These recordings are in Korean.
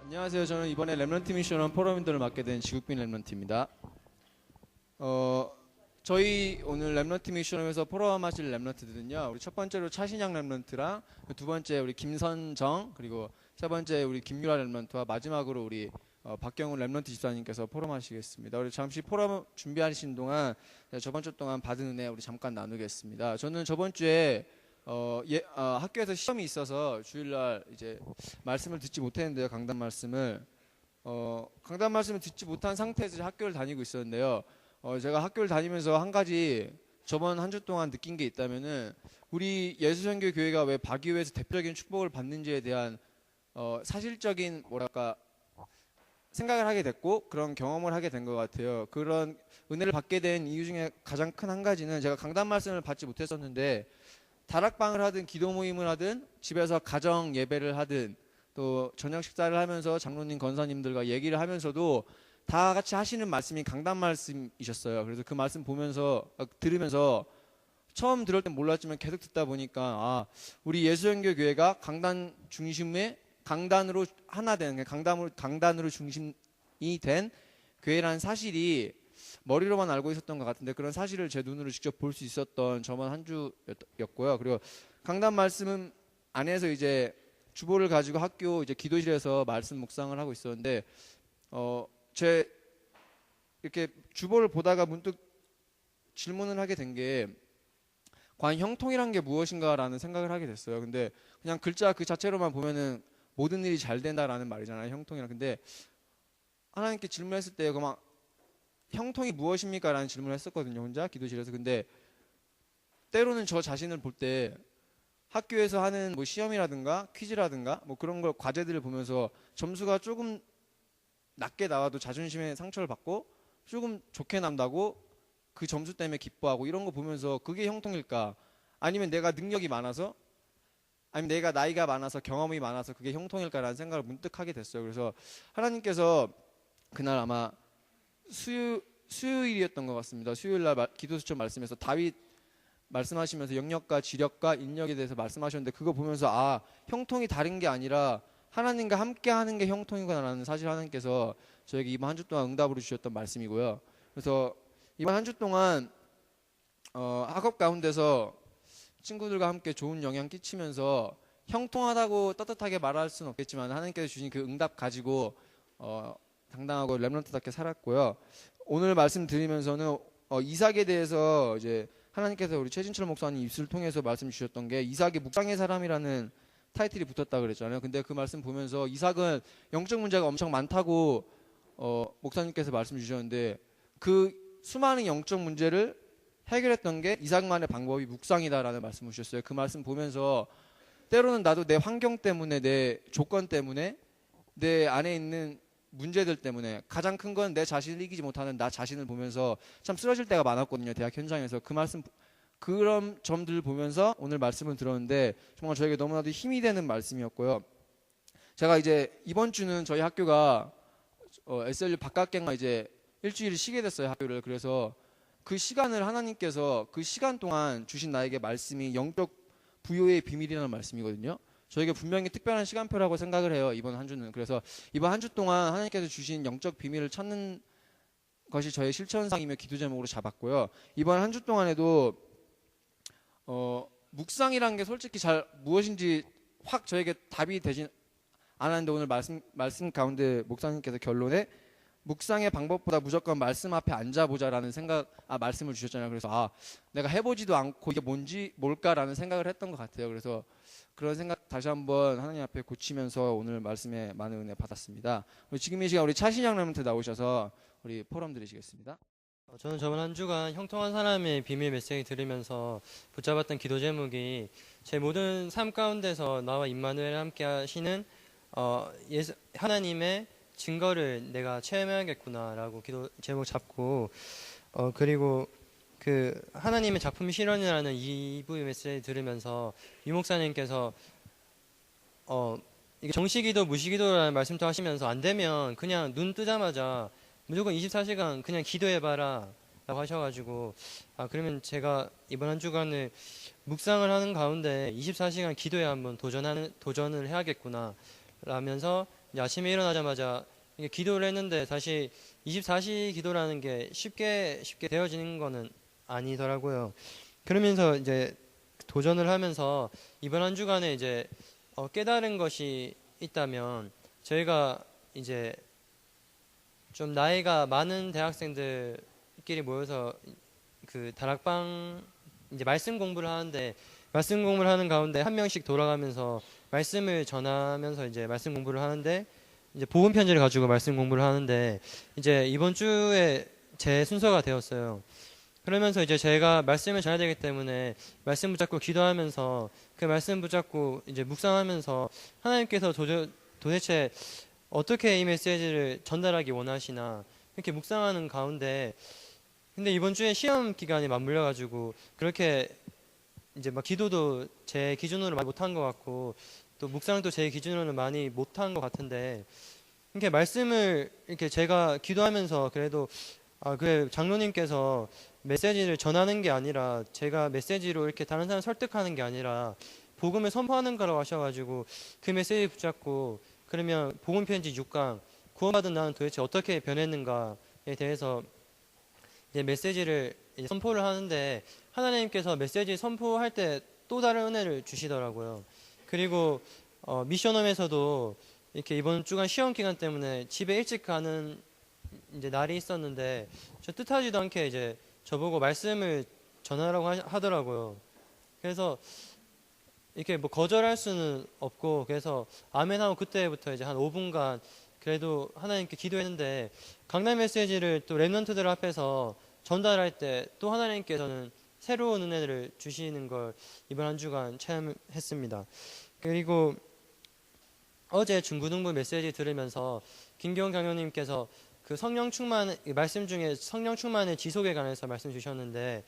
안녕하세요. 저는 이번에 랩런트 미션원 포럼인들을 맡게 된 지국빈 랩런트입니다. 저희 오늘 랩런트 미션원에서 포럼하실 랩런트들은요. 우리 첫 번째로 차신양 랩런트랑 두 번째 우리 김선정, 그리고 세 번째 우리 김유라 랩런트와 마지막으로 우리 박경훈 랩런트 집사님께서 포럼하시겠습니다. 우리 잠시 포럼 준비하신 동안 저번 주 동안 받은 은혜 우리 잠깐 나누겠습니다. 저는 저번 주에 학교에서 시험이 있어서 주일날 이제 말씀을 듣지 못했는데요. 강단 말씀을 듣지 못한 상태에서 학교를 다니고 있었는데요. 제가 학교를 다니면서 한 가지 저번 한 주 동안 느낀 게 있다면은 우리 예수선교 교회가 왜 박이후에서 대표적인 축복을 받는지에 대한 사실적인 뭐랄까 생각을 하게 됐고 그런 경험을 하게 된 것 같아요. 그런 은혜를 받게 된 이유 중에 가장 큰 한 가지는 제가 강단 말씀을 받지 못했었는데 다락방을 하든 기도 모임을 하든 집에서 가정 예배를 하든 또 저녁 식사를 하면서 장로님 권사님들과 얘기를 하면서도 다 같이 하시는 말씀이 강단 말씀이셨어요. 그래서 그 말씀 들으면서 처음 들을 땐 몰랐지만 계속 듣다 보니까 우리 예수선교 교회가 강단 중심의 강단으로 하나 되는 강단으로 중심이 된 교회라는 사실이 머리로만 알고 있었던 것 같은데 그런 사실을 제 눈으로 직접 볼 수 있었던 저번 한 주였고요. 그리고 강단 말씀 안에서 이제 주보를 가지고 학교 이제 기도실에서 말씀 묵상을 하고 있었는데 제 이렇게 주보를 보다가 문득 질문을 하게 된 게 과연 형통이란 게 무엇인가라는 생각을 하게 됐어요. 근데 그냥 글자 그 자체로만 보면은 모든 일이 잘 된다라는 말이잖아요. 형통이란. 근데 하나님께 질문했을 때 막 형통이 무엇입니까? 라는 질문을 했었거든요. 혼자 기도실에서. 근데 때로는 저 자신을 볼 때 학교에서 하는 뭐 시험이라든가 퀴즈라든가 뭐 그런 걸 과제들을 보면서 점수가 조금 낮게 나와도 자존심에 상처를 받고 조금 좋게 난다고 그 점수 때문에 기뻐하고 이런 거 보면서 그게 형통일까? 아니면 내가 능력이 많아서 아니면 내가 나이가 많아서 경험이 많아서 그게 형통일까라는 생각을 문득 하게 됐어요. 그래서 하나님께서 그날 아마 수요일이었던 것 같습니다. 수요일날 기도수첩 말씀에서 다윗 말씀하시면서 영역과 지력과 인력에 대해서 말씀하셨는데 그거 보면서 형통이 다른 게 아니라 하나님과 함께 하는 게 형통이구나라는 사실 하나님께서 저에게 이번 한 주 동안 응답으로 주셨던 말씀이고요. 그래서 이번 한 주 동안 학업 가운데서 친구들과 함께 좋은 영향 끼치면서 형통하다고 떳떳하게 말할 수는 없겠지만 하나님께서 주신 그 응답 가지고 당당하고 렘넌트답게 살았고요. 오늘 말씀드리면서는 이삭에 대해서 이제 하나님께서 우리 최진철 목사님 입술을 통해서 말씀 주셨던 게 이삭이 묵상의 사람이라는 타이틀이 붙었다 그랬잖아요. 근데 그 말씀 보면서 이삭은 영적 문제가 엄청 많다고 목사님께서 말씀 주셨는데 그 수많은 영적 문제를 해결했던 게 이삭만의 방법이 묵상이다라는 말씀을 주셨어요. 그 말씀 보면서 때로는 나도 내 환경 때문에 내 조건 때문에 내 안에 있는 문제들 때문에 가장 큰 건 내 자신을 이기지 못하는 나 자신을 보면서 참 쓰러질 때가 많았거든요. 대학 현장에서 그런 점들을 보면서 오늘 말씀을 들었는데 정말 저에게 너무나도 힘이 되는 말씀이었고요. 제가 이제 이번 주는 저희 학교가 SLU 바깥갱만 이제 일주일을 쉬게 됐어요. 학교를. 그래서 그 시간을 하나님께서 그 시간 동안 주신 나에게 말씀이 영적 부요의 비밀이라는 말씀이거든요. 저에게 분명히 특별한 시간표라고 생각을 해요. 이번 한 주는. 그래서 이번 한 주 동안 하나님께서 주신 영적 비밀을 찾는 것이 저의 실천상이며 기도 제목으로 잡았고요. 이번 한 주 동안에도 묵상이라는 게 솔직히 잘 무엇인지 확 저에게 답이 되진 않았는데 오늘 말씀 가운데 목사님께서 결론에 묵상의 방법보다 무조건 말씀 앞에 앉아보자라는 말씀을 주셨잖아요. 그래서 내가 해보지도 않고 이게 뭘까라는 생각을 했던 것 같아요. 그래서 그런 생각 다시 한번 하나님 앞에 고치면서 오늘 말씀에 많은 은혜 받았습니다. 지금 이 시간 우리 차신양 렘넌트 나오셔서 우리 포럼 드리시겠습니다. 저는 저번 한 주간 형통한 사람의 비밀 메시지 들으면서 붙잡았던 기도 제목이 제 모든 삶 가운데서 나와 임마누엘 함께 하시는 하나님의 증거를 내가 체험해야겠구나라고 기도 제목 잡고 그리고 그 하나님의 작품 실현이라는 2부의 메시지 들으면서 유 목사님께서 이게 정시기도 무시기도라는 말씀도 하시면서 안 되면 그냥 눈 뜨자마자 무조건 24시간 그냥 기도해봐라 라고 하셔가지고 그러면 제가 이번 한 주간을 묵상을 하는 가운데 24시간 기도에 한번 도전을 해야겠구나 라면서 이제 아침에 일어나자마자 이게 기도를 했는데 사실 24시 기도라는 게 쉽게 되어지는 거는 아니더라고요. 그러면서 이제 도전을 하면서 이번 한 주간에 이제 깨달은 것이 있다면 저희가 이제 좀 나이가 많은 대학생들끼리 모여서 그 다락방 이제 말씀 공부를 하는데 말씀 공부를 하는 가운데 한 명씩 돌아가면서 말씀을 전하면서 이제 말씀 공부를 하는데 이제 복음 편지를 가지고 말씀 공부를 하는데 이제 이번 주에 제 순서가 되었어요. 그러면서 이제 제가 말씀을 전해야 되기 때문에 말씀 붙잡고 기도하면서 그 말씀 붙잡고 이제 묵상하면서 하나님께서 도대체 어떻게 이 메시지를 전달하기 원하시나 이렇게 묵상하는 가운데 근데 이번 주에 시험 기간이 맞물려 가지고 그렇게 이제 막 기도도 제 기준으로 많이 못한 것 같고 또 묵상도 제 기준으로는 많이 못한 것 같은데 이렇게 말씀을 이렇게 제가 기도하면서 그래도 그래 장로님께서 메시지를 전하는 게 아니라 제가 메시지로 이렇게 다른 사람 설득하는 게 아니라 복음을 선포하는 거라고 하셔가지고 그 메시지 붙잡고 그러면 복음 편지 6강 구원받은 나는 도대체 어떻게 변했는가에 대해서 이제 메시지를 이제 선포를 하는데 하나님께서 메시지 선포할 때 또 다른 은혜를 주시더라고요. 그리고 미션홈에서도 이렇게 이번 주간 시험 기간 때문에 집에 일찍 가는 이제 날이 있었는데 저 뜻하지도 않게 이제 저보고 말씀을 전하라고 하더라고요. 그래서 이렇게 뭐 거절할 수는 없고 그래서 아멘하고 그때부터 이제 한 5분간 그래도 하나님께 기도했는데 강남 메시지를 또 랩런트들 앞에서 전달할 때 또 하나님께서는 새로운 은혜를 주시는 걸 이번 한 주간 체험했습니다. 그리고 어제 중고등부 메시지 들으면서 김경 강요님께서 그 성령 충만 말씀 중에 성령 충만의 지속에 관해서 말씀 주셨는데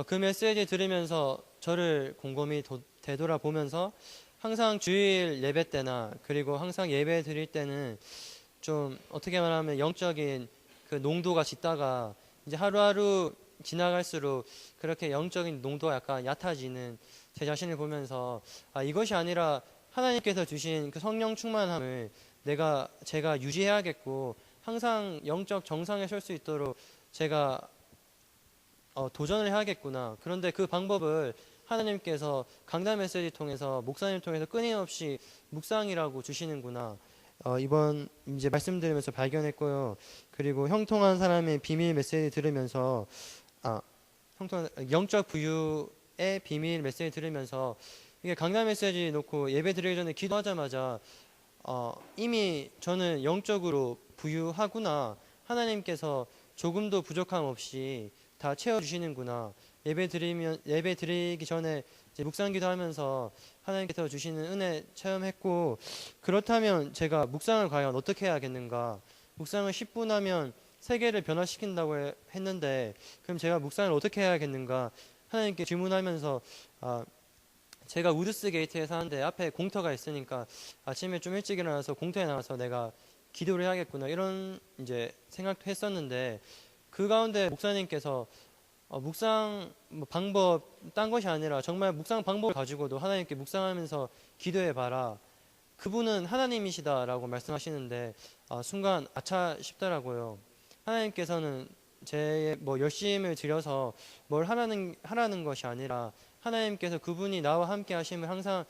그 메시지 들으면서 저를 곰곰이 되돌아보면서 항상 주일 예배 때나 그리고 항상 예배 드릴 때는 좀 어떻게 말하면 영적인 그 농도가 짙다가 이제 하루하루 지나갈수록 그렇게 영적인 농도가 약간 얕아지는 제 자신을 보면서 이것이 아니라 하나님께서 주신 그 성령 충만함을 제가 유지해야겠고 항상 영적 정상에 설 수 있도록 제가 도전을 해야겠구나. 그런데 그 방법을 하나님께서 강단 메시지 통해서 목사님 통해서 끊임없이 묵상이라고 주시는구나. 이번 이제 말씀드리면서 발견했고요. 그리고 형통한 사람의 비밀 메시지 들으면서 형통한 영적 부유의 비밀 메시지 들으면서 이게 강단 메시지 놓고 예배 드리기 전에 기도하자마자 이미 저는 영적으로 부유하구나. 하나님께서 조금도 부족함 없이 다 채워주시는구나. 예배 드리기 전에 이제 묵상기도 하면서 하나님께서 주시는 은혜 체험했고 그렇다면 제가 묵상을 과연 어떻게 해야겠는가? 묵상을 10분 하면 세계를 변화시킨다고 했는데 그럼 제가 묵상을 어떻게 해야겠는가? 하나님께 질문하면서 제가 우드스 게이트에 사는데 앞에 공터가 있으니까 아침에 좀 일찍 일어나서 공터에 나가서 내가 기도를 해야겠구나 이런 이제 생각도 했었는데 그 가운데 목사님께서 묵상 방법 딴 것이 아니라 정말 묵상 방법을 가지고도 하나님께 묵상하면서 기도해 봐라. 그분은 하나님이시다라고 말씀하시는데 순간 아차 싶더라고요. 하나님께서는 제 열심을 들여서 뭘 하라는 것이 아니라 하나님께서 그분이 나와 함께 하심을 항상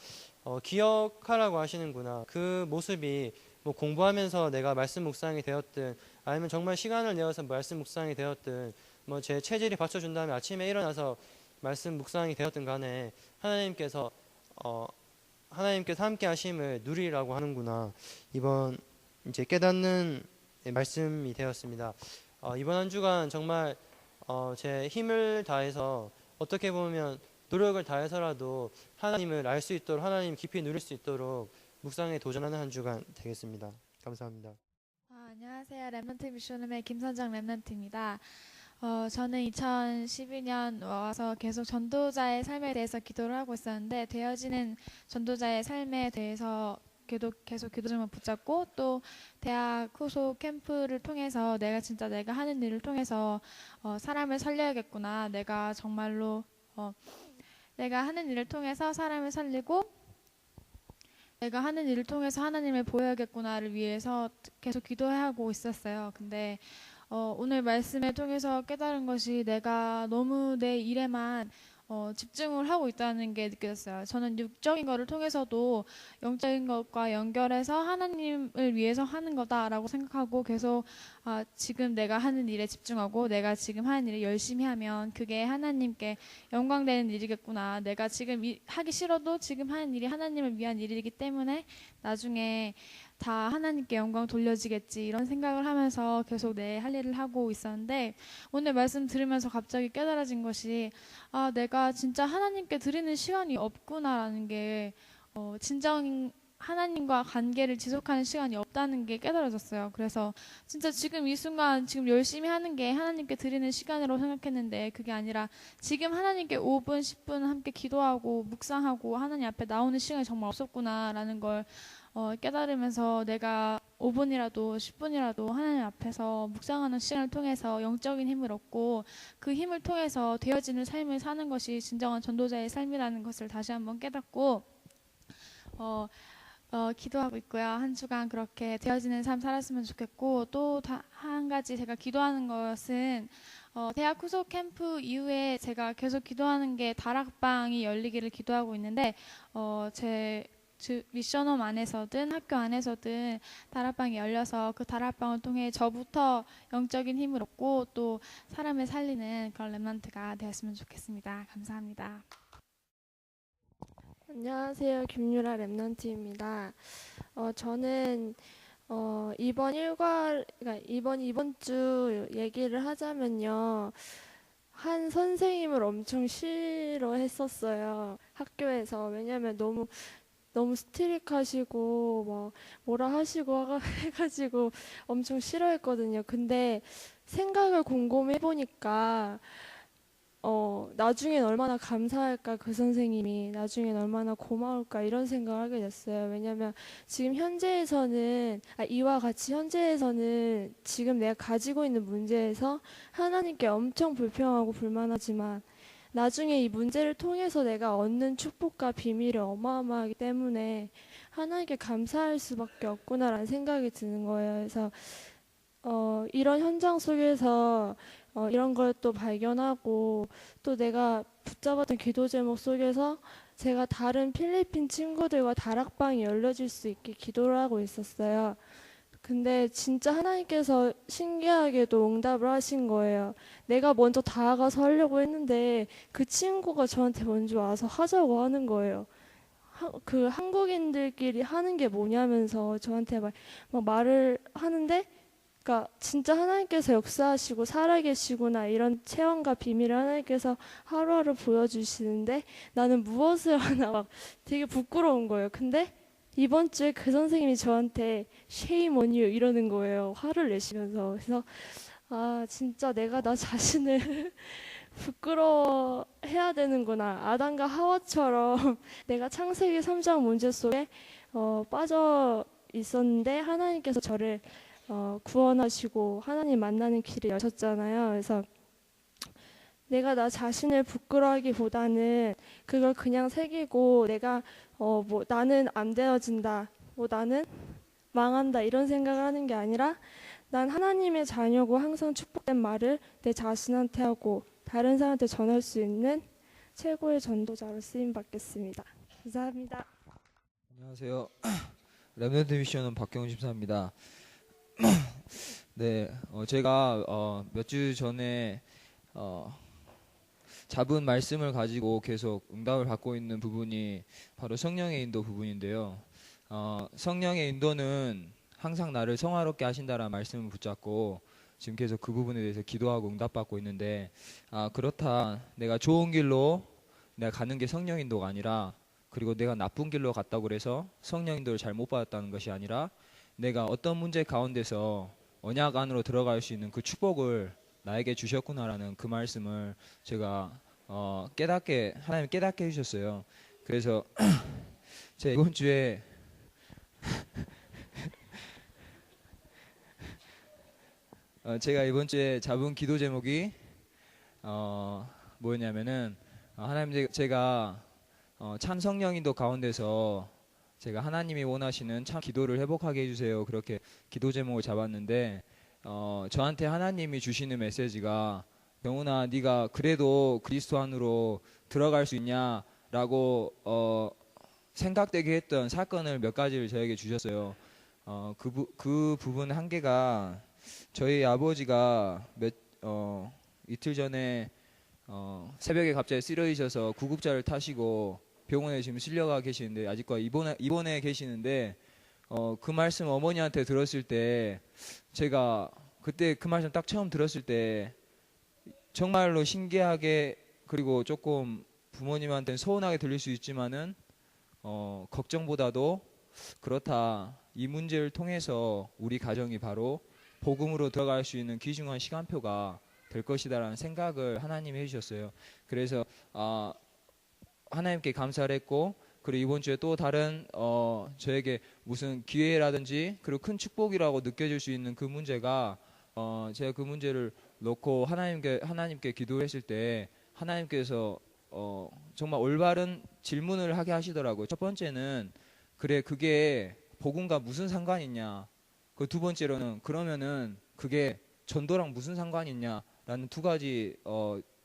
기억하라고 하시는구나. 그 모습이 공부하면서 내가 말씀 묵상이 되었든 아니면 정말 시간을 내어서 말씀 묵상이 되었든 제 체질이 받쳐준 다음에 아침에 일어나서 말씀 묵상이 되었든 간에 하나님께서 함께 하심을 누리라고 하는구나. 이번 이제 깨닫는 말씀이 되었습니다. 이번 한 주간 정말 제 힘을 다해서 어떻게 보면 노력을 다해서라도 하나님을 알 수 있도록 하나님 깊이 누릴 수 있도록 묵상에 도전하는 한 주간 되겠습니다. 감사합니다. 안녕하세요. 랩런트 미션홈의 김선정 랩런트입니다. 저는 2012년 와서 계속 전도자의 삶에 대해서 기도를 하고 있었는데 되어지는 전도자의 삶에 대해서 계속 기도 제목 붙잡고 또 대학 후속 캠프를 통해서 내가 하는 일을 통해서 사람을 살려야겠구나. 내가 정말로 내가 하는 일을 통해서 사람을 살리고 내가 하는 일을 통해서 하나님을 보여야겠구나를 위해서 계속 기도하고 있었어요. 근데 오늘 말씀을 통해서 깨달은 것이 내가 너무 내 일에만 집중을 하고 있다는 게 느껴졌어요. 저는 육적인 거를 통해서도 영적인 것과 연결해서 하나님을 위해서 하는 거다라고 생각하고 계속 지금 내가 하는 일에 집중하고 내가 지금 하는 일을 열심히 하면 그게 하나님께 영광되는 일이겠구나. 내가 지금 하기 싫어도 지금 하는 일이 하나님을 위한 일이기 때문에 나중에 다 하나님께 영광 돌려지겠지 이런 생각을 하면서 계속 내 할 일을 하고 있었는데 오늘 말씀 들으면서 갑자기 깨달아진 것이 내가 진짜 하나님께 드리는 시간이 없구나라는 게 진정 하나님과 관계를 지속하는 시간이 없다는 게 깨달아졌어요. 그래서 진짜 지금 이 순간 지금 열심히 하는 게 하나님께 드리는 시간으로 생각했는데 그게 아니라 지금 하나님께 5분, 10분 함께 기도하고 묵상하고 하나님 앞에 나오는 시간이 정말 없었구나라는 걸 깨달으면서 내가 5분이라도 10분이라도 하나님 앞에서 묵상하는 시간을 통해서 영적인 힘을 얻고 그 힘을 통해서 되어지는 삶을 사는 것이 진정한 전도자의 삶이라는 것을 다시 한번 깨닫고 기도하고 있고요. 한 주간 그렇게 되어지는 삶 살았으면 좋겠고 또 한 가지 제가 기도하는 것은 대학 후속 캠프 이후에 제가 계속 기도하는 게 다락방이 열리기를 기도하고 있는데 제 미션홈 안에서든 학교 안에서든 다락방이 열려서 그 다락방을 통해 저부터 영적인 힘을 얻고 또 사람을 살리는 그런 랩런트가 되었으면 좋겠습니다. 감사합니다. 안녕하세요. 김유라 랩넌트입니다. 저는 그러니까 이번 주 얘기를 하자면요. 한 선생님을 엄청 싫어했었어요. 학교에서. 왜냐면 너무 스트릭하시고 뭐라 하시고 해가지고 엄청 싫어했거든요. 근데 생각을 곰곰이 해보니까 나중엔 얼마나 감사할까, 그 선생님이. 나중엔 얼마나 고마울까, 이런 생각을 하게 됐어요. 왜냐면 지금 이와 같이 현재에서는 지금 내가 가지고 있는 문제에서 하나님께 엄청 불평하고 불만하지만 나중에 이 문제를 통해서 내가 얻는 축복과 비밀이 어마어마하기 때문에 하나님께 감사할 수밖에 없구나라는 생각이 드는 거예요. 그래서 이런 현장 속에서 이런 걸 또 발견하고 또 내가 붙잡았던 기도 제목 속에서 제가 다른 필리핀 친구들과 다락방이 열려질 수 있게 기도를 하고 있었어요. 근데 진짜 하나님께서 신기하게도 응답을 하신 거예요. 내가 먼저 다가가서 하려고 했는데 그 친구가 저한테 먼저 와서 하자고 하는 거예요. 그 한국인들끼리 하는 게 뭐냐면서 저한테 막 말을 하는데, 그러니까 진짜 하나님께서 역사하시고 살아계시구나, 이런 체험과 비밀을 하나님께서 하루하루 보여주시는데 나는 무엇을 하나 막 되게 부끄러운 거예요. 근데 이번 주에 그 선생님이 저한테 shame on you 이러는 거예요. 화를 내시면서. 그래서 진짜 내가 나 자신을 부끄러워해야 되는구나. 아담과 하와처럼 내가 창세기 3장 문제 속에 빠져 있었는데 하나님께서 저를 구원하시고 하나님 만나는 길을 여셨잖아요. 그래서 내가 나 자신을 부끄러워하기보다는 그걸 그냥 새기고 내가 나는 안 되어진다, 나는 망한다, 이런 생각을 하는 게 아니라 난 하나님의 자녀고 항상 축복된 말을 내 자신한테 하고 다른 사람한테 전할 수 있는 최고의 전도자로 쓰임 받겠습니다. 감사합니다. 안녕하세요. 랩넌트 미션은 박경훈 집사입니다. 네, 제가 몇 주 전에 잡은 말씀을 가지고 계속 응답을 받고 있는 부분이 바로 성령의 인도 부분인데요. 성령의 인도는 항상 나를 성화롭게 하신다라는 말씀을 붙잡고 지금 계속 그 부분에 대해서 기도하고 응답받고 있는데, 그렇다, 내가 좋은 길로 내가 가는 게 성령 인도가 아니라, 그리고 내가 나쁜 길로 갔다고 그래서 성령 인도를 잘못 받았다는 것이 아니라, 내가 어떤 문제 가운데서 언약 안으로 들어갈 수 있는 그 축복을 나에게 주셨구나라는 그 말씀을 제가 하나님 깨닫게 해주셨어요. 그래서 제가 이번 주에 잡은 기도 제목이 뭐였냐면은, 하나님, 제가 찬 성령인도 가운데서 제가 하나님이 원하시는 참 기도를 회복하게 해주세요. 그렇게 기도 제목을 잡았는데 저한테 하나님이 주시는 메시지가 병훈아 네가 그래도 그리스도 안으로 들어갈 수 있냐라고 생각되게 했던 사건을 몇 가지를 저에게 주셨어요. 그 부분 한 개가 저희 아버지가 이틀 전에 새벽에 갑자기 쓰러지셔서 구급차를 타시고 병원에 지금 실려가 계시는데 아직과 입원해 계시는데 그 말씀 어머니한테 들었을 때 제가 그때 그 말씀 딱 처음 들었을 때 정말로 신기하게 그리고 조금 부모님한테는 서운하게 들릴 수 있지만은 걱정보다도 그렇다. 이 문제를 통해서 우리 가정이 바로 복음으로 들어갈 수 있는 귀중한 시간표가 될 것이다라는 생각을 하나님이 해주셨어요. 그래서 하나님께 감사를 했고 그리고 이번 주에 또 다른 저에게 무슨 기회라든지 그리고 큰 축복이라고 느껴질 수 있는 그 문제가 제가 그 문제를 놓고 하나님께 기도했을 때 하나님께서 정말 올바른 질문을 하게 하시더라고요. 첫 번째는 그래 그게 복음과 무슨 상관이 있냐. 그 두 번째로는 그러면은 그게 전도랑 무슨 상관이 있냐라는 두 가지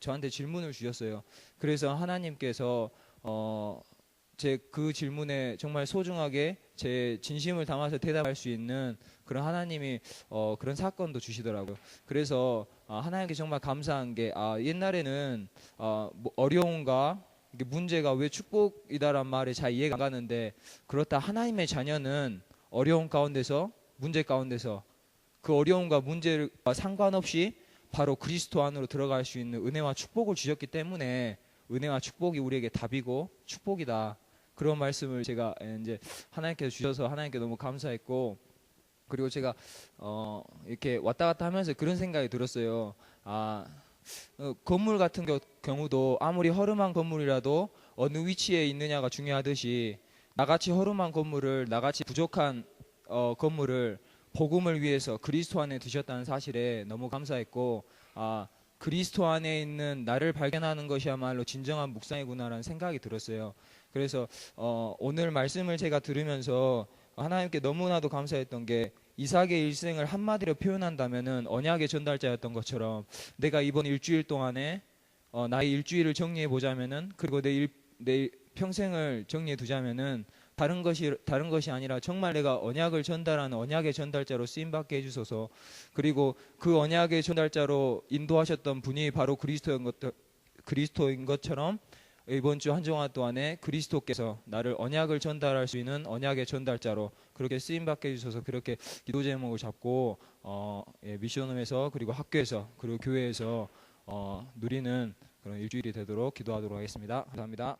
저한테 질문을 주셨어요. 그래서 하나님께서 제 그 질문에 정말 소중하게 제 진심을 담아서 대답할 수 있는 그런 하나님이 그런 사건도 주시더라고요. 그래서 하나님께 정말 감사한 게 옛날에는 뭐 어려움과 이게 문제가 왜 축복이다란 말이 잘 이해가 안 가는데 그렇다 하나님의 자녀는 어려움 가운데서 문제 가운데서 그 어려움과 문제와 상관없이 바로 그리스도 안으로 들어갈 수 있는 은혜와 축복을 주셨기 때문에 은혜와 축복이 우리에게 답이고 축복이다. 그런 말씀을 제가 이제 하나님께서 주셔서 하나님께 너무 감사했고 그리고 제가 이렇게 왔다 갔다 하면서 그런 생각이 들었어요. 건물 같은 경우도 아무리 허름한 건물이라도 어느 위치에 있느냐가 중요하듯이 나같이 허름한 건물을 나같이 부족한 건물을 복음을 위해서 그리스도 안에 두셨다는 사실에 너무 감사했고 그리스도 안에 있는 나를 발견하는 것이야말로 진정한 묵상이구나라는 생각이 들었어요. 그래서 오늘 말씀을 제가 들으면서 하나님께 너무나도 감사했던 게 이삭의 일생을 한마디로 표현한다면은 언약의 전달자였던 것처럼 내가 이번 일주일 동안에 나의 일주일을 정리해 보자면은 그리고 내 평생을 정리해 두자면은 다른 것이 아니라 정말 내가 언약을 전달하는 언약의 전달자로 쓰임 받게 해주소서. 그리고 그 언약의 전달자로 인도하셨던 분이 바로 그리스도인 것처럼 이번 주 한 주간 동안에 그리스도께서 나를 언약을 전달할 수 있는 언약의 전달자로 그렇게 쓰임 받게 해주셔서 그렇게 기도 제목을 잡고 미션홈에서 그리고 학교에서 그리고 교회에서 누리는 그런 일주일이 되도록 기도하도록 하겠습니다. 감사합니다.